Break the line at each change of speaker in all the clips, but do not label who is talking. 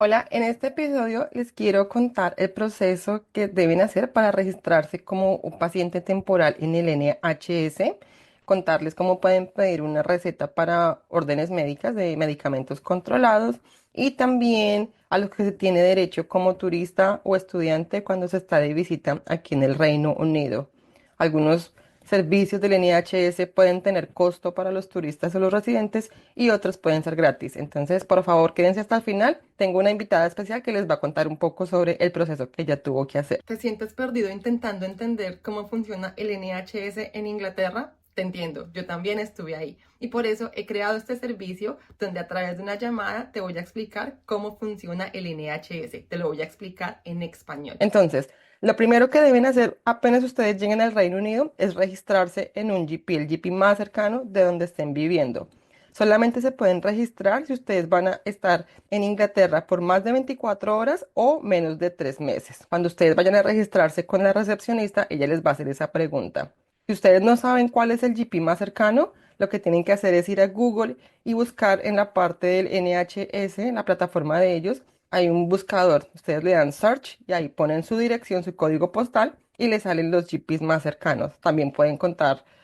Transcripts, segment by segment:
Hola, en este episodio les quiero contar el proceso que deben hacer para registrarse como un paciente temporal en el NHS, contarles cómo pueden pedir una receta para órdenes médicas de medicamentos controlados y también a los que se tiene derecho como turista o estudiante cuando se está de visita aquí en el Reino Unido. Algunos servicios del NHS pueden tener costo para los turistas o los residentes y otros pueden ser gratis. Entonces, por favor, quédense hasta el final. Tengo una invitada especial que les va a contar un poco sobre el proceso que ella tuvo que hacer. ¿Te sientes perdido intentando entender cómo funciona el NHS en Inglaterra? Te entiendo, yo también estuve ahí y por eso he creado este servicio donde a través de una llamada te voy a explicar cómo funciona el NHS. Te lo voy a explicar en español. Entonces, lo primero que deben hacer apenas ustedes lleguen al Reino Unido es registrarse en un GP, el GP más cercano de donde estén viviendo. Solamente se pueden registrar si ustedes van a estar en Inglaterra por más de 24 horas o menos de 3 meses. Cuando ustedes vayan a registrarse con la recepcionista, ella les va a hacer esa pregunta. Si ustedes no saben cuál es el GP más cercano, lo que tienen que hacer es ir a Google y buscar en la parte del NHS, en la plataforma de ellos, hay un buscador. Ustedes le dan search y ahí ponen su dirección, su código postal y les salen los GPs más cercanos. También pueden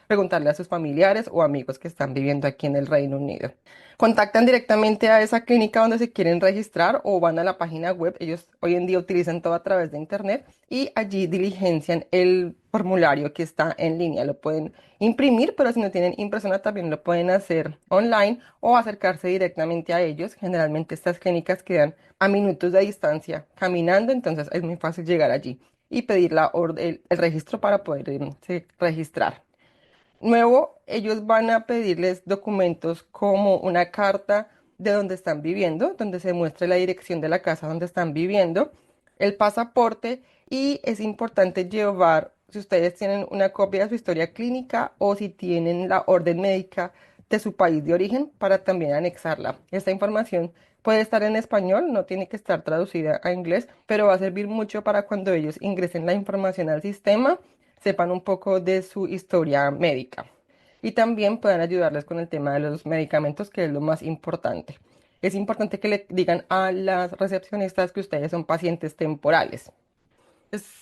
preguntarle a sus familiares o amigos que están viviendo aquí en el Reino Unido. Contactan directamente a esa clínica donde se quieren registrar o van a la página web. Ellos hoy en día utilizan todo a través de internet y allí diligencian el formulario que está en línea. Lo pueden imprimir, pero si no tienen impresora también lo pueden hacer online o acercarse directamente a ellos. Generalmente estas clínicas quedan a minutos de distancia caminando, entonces es muy fácil llegar allí y pedir el registro para poder registrar. Nuevo, ellos van a pedirles documentos como una carta de donde están viviendo, donde se muestre la dirección de la casa donde están viviendo, el pasaporte y es importante llevar, si ustedes tienen una copia de su historia clínica o si tienen la orden médica de su país de origen para también anexarla. Esta información puede estar en español, no tiene que estar traducida a inglés, pero va a servir mucho para cuando ellos ingresen la información al sistema sepan un poco de su historia médica y también puedan ayudarles con el tema de los medicamentos, que es lo más importante. Es importante que le digan a las recepcionistas que ustedes son pacientes temporales.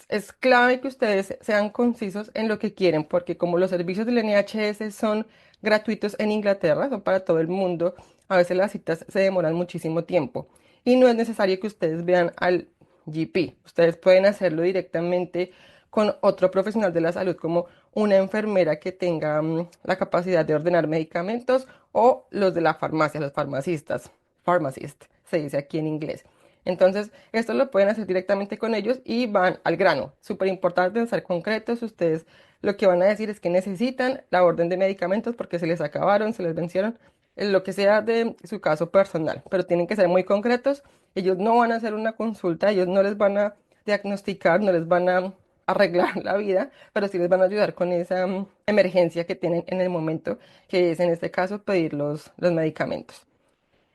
Es clave que ustedes sean concisos en lo que quieren, porque como los servicios del NHS son gratuitos en Inglaterra, son para todo el mundo, a veces las citas se demoran muchísimo tiempo y no es necesario que ustedes vean al GP. Ustedes pueden hacerlo directamente con otro profesional de la salud, como una enfermera que tenga la capacidad de ordenar medicamentos o los de la farmacia, los farmacistas, pharmacist, se dice aquí en inglés. Entonces, esto lo pueden hacer directamente con ellos y van al grano. Súper importante ser concretos. Ustedes lo que van a decir es que necesitan la orden de medicamentos porque se les acabaron, se les vencieron, lo que sea de su caso personal, pero tienen que ser muy concretos. Ellos no van a hacer una consulta, ellos no les van a diagnosticar, no les van a arreglar la vida, pero sí les van a ayudar con esa emergencia que tienen en el momento, que es en este caso pedir los medicamentos.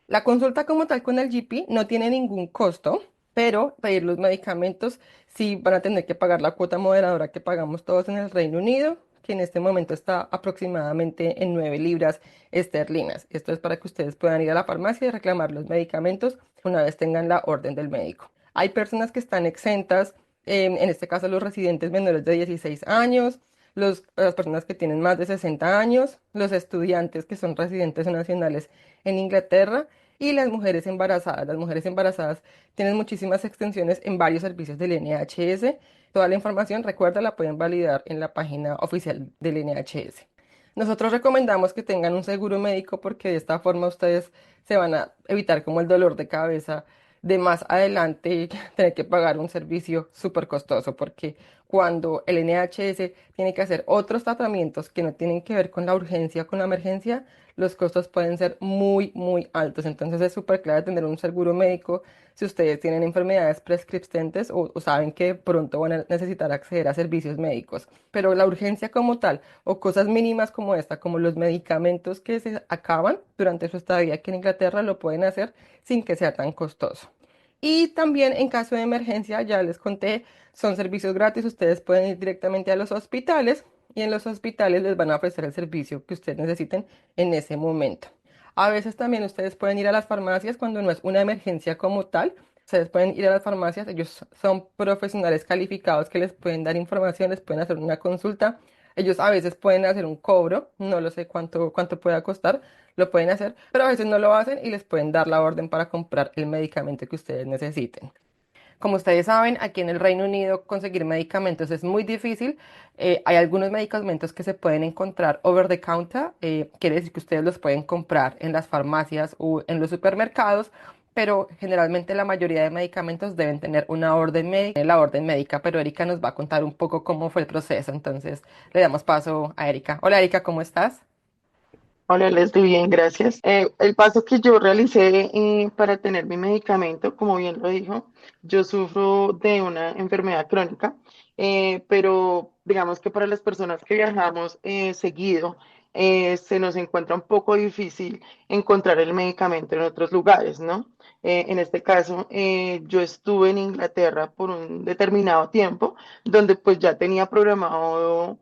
La consulta como tal con el GP no tiene ningún costo, pero pedir los medicamentos sí van a tener que pagar la cuota moderadora que pagamos todos en el Reino Unido, que en este momento está aproximadamente en 9 libras esterlinas. Esto es para que ustedes puedan ir a la farmacia y reclamar los medicamentos una vez tengan la orden del médico. Hay personas que están exentas, en este caso los residentes menores de 16 años, las personas que tienen más de 60 años, los estudiantes que son residentes o nacionales en Inglaterra y las mujeres embarazadas. Las mujeres embarazadas tienen muchísimas extensiones en varios servicios del NHS. Toda la información, recuerda, la pueden validar en la página oficial del NHS. Nosotros recomendamos que tengan un seguro médico porque de esta forma ustedes se van a evitar como el dolor de cabeza de más adelante tener que pagar un servicio súper costoso porque cuando el NHS tiene que hacer otros tratamientos que no tienen que ver con la urgencia, con la emergencia, los costos pueden ser muy, muy altos. Entonces es súper clave tener un seguro médico si ustedes tienen enfermedades prescriptentes o saben que pronto van a necesitar acceder a servicios médicos. Pero la urgencia como tal o cosas mínimas como esta, como los medicamentos que se acaban durante su estadía aquí en Inglaterra, lo pueden hacer sin que sea tan costoso. Y también en caso de emergencia, ya les conté, son servicios gratis, ustedes pueden ir directamente a los hospitales y en los hospitales les van a ofrecer el servicio que ustedes necesiten en ese momento. A veces también ustedes pueden ir a las farmacias cuando no es una emergencia como tal, Ustedes pueden ir a las farmacias, ellos son profesionales calificados que les pueden dar información, les pueden hacer una consulta. Ellos a veces pueden hacer un cobro, no lo sé cuánto pueda costar, lo pueden hacer, pero a veces no lo hacen y les pueden dar la orden para comprar el medicamento que ustedes necesiten. Como ustedes saben, aquí en el Reino Unido conseguir medicamentos es muy difícil. Hay algunos medicamentos que se pueden encontrar over the counter, quiere decir que ustedes los pueden comprar en las farmacias o en los supermercados, pero generalmente la mayoría de medicamentos deben tener una orden médica, la orden médica, pero Erika nos va a contar un poco cómo fue el proceso, entonces le damos paso a Erika. Hola Erika, ¿cómo estás?
Hola, Leslie, bien, gracias. El paso que yo realicé para tener mi medicamento, como bien lo dijo, yo sufro de una enfermedad crónica, pero digamos que para las personas que viajamos seguido, se nos encuentra un poco difícil encontrar el medicamento en otros lugares, ¿no? En este caso, yo estuve en Inglaterra por un determinado tiempo, donde pues ya tenía programado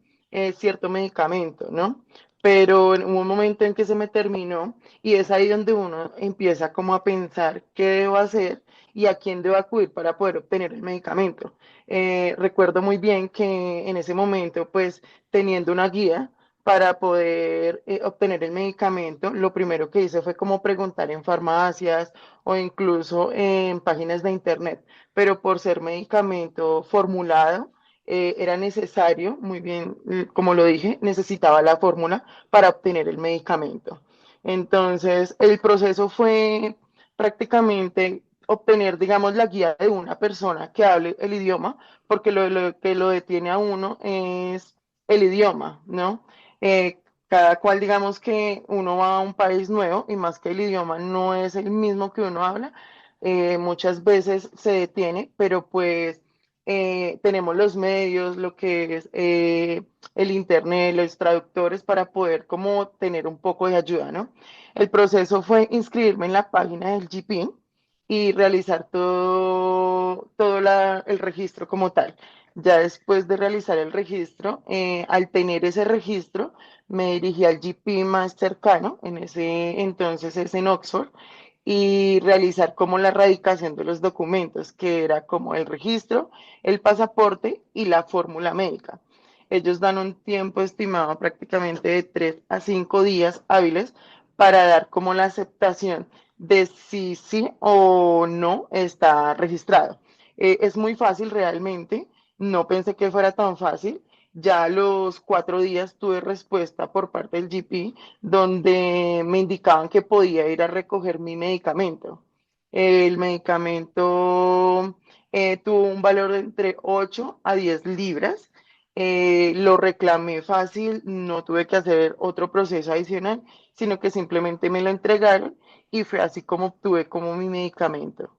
cierto medicamento, ¿no? Pero en un momento en que se me terminó y es ahí donde uno empieza como a pensar qué debo hacer y a quién debo acudir para poder obtener el medicamento. Recuerdo muy bien que en ese momento, pues teniendo una guía para poder obtener el medicamento, lo primero que hice fue como preguntar en farmacias o incluso en páginas de internet, pero por ser medicamento formulado, era necesario, muy bien, como lo dije, necesitaba la fórmula para obtener el medicamento. Entonces, el proceso fue prácticamente obtener, digamos, la guía de una persona que hable el idioma, porque lo que lo detiene a uno es el idioma, ¿no? Cada cual, digamos que uno va a un país nuevo y más que el idioma no es el mismo que uno habla, muchas veces se detiene, pero pues tenemos los medios, lo que es el internet, los traductores para poder como tener un poco de ayuda, ¿no? El proceso fue inscribirme en la página del GP y realizar el registro como tal. Ya después de realizar el registro, al tener ese registro, me dirigí al GP más cercano, en ese entonces es en Oxford, y realizar como la erradicación de los documentos, que era como el registro, el pasaporte y la fórmula médica. Ellos dan un tiempo estimado prácticamente de 3 a 5 días hábiles para dar como la aceptación de si sí o no está registrado. Es muy fácil realmente, no pensé que fuera tan fácil. Ya a los 4 días tuve respuesta por parte del GP donde me indicaban que podía ir a recoger mi medicamento. El medicamento tuvo un valor de entre 8 a 10 libras. Lo reclamé fácil, no tuve que hacer otro proceso adicional, sino que simplemente me lo entregaron y fue así como obtuve como mi medicamento.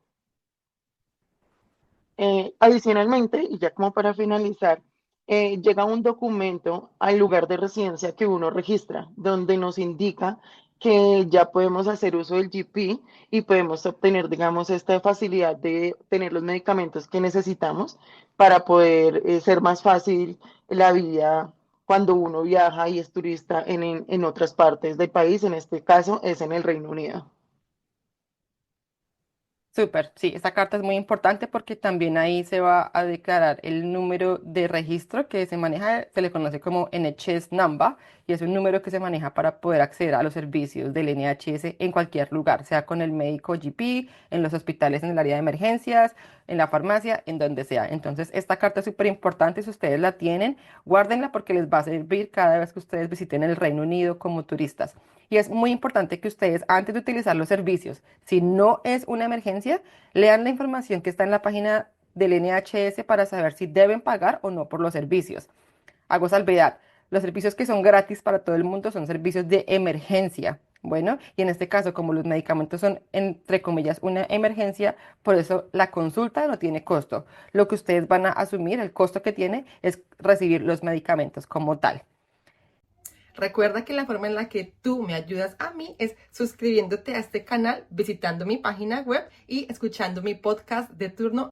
Adicionalmente, y ya como para finalizar, llega un documento al lugar de residencia que uno registra, donde nos indica que ya podemos hacer uso del GP y podemos obtener, digamos, esta facilidad de tener los medicamentos que necesitamos para poder ser más fácil la vida cuando uno viaja y es turista en otras partes del país, en este caso es en el Reino Unido.
Súper, sí, esta carta es muy importante porque también ahí se va a declarar el número de registro que se maneja, se le conoce como NHS number, y es un número que se maneja para poder acceder a los servicios del NHS en cualquier lugar, sea con el médico GP, en los hospitales en el área de emergencias, en la farmacia, en donde sea. Entonces, esta carta es súper importante, si ustedes la tienen, guárdenla porque les va a servir cada vez que ustedes visiten el Reino Unido como turistas. Y es muy importante que ustedes, antes de utilizar los servicios, si no es una emergencia, lean la información que está en la página del NHS para saber si deben pagar o no por los servicios. Hago salvedad, los servicios que son gratis para todo el mundo son servicios de emergencia. Bueno, y en este caso, como los medicamentos son, entre comillas, una emergencia, por eso la consulta no tiene costo. Lo que ustedes van a asumir, el costo que tiene, es recibir los medicamentos como tal. Recuerda que la forma en la que tú me ayudas a mí es suscribiéndote a este canal, visitando mi página web y escuchando mi podcast de turno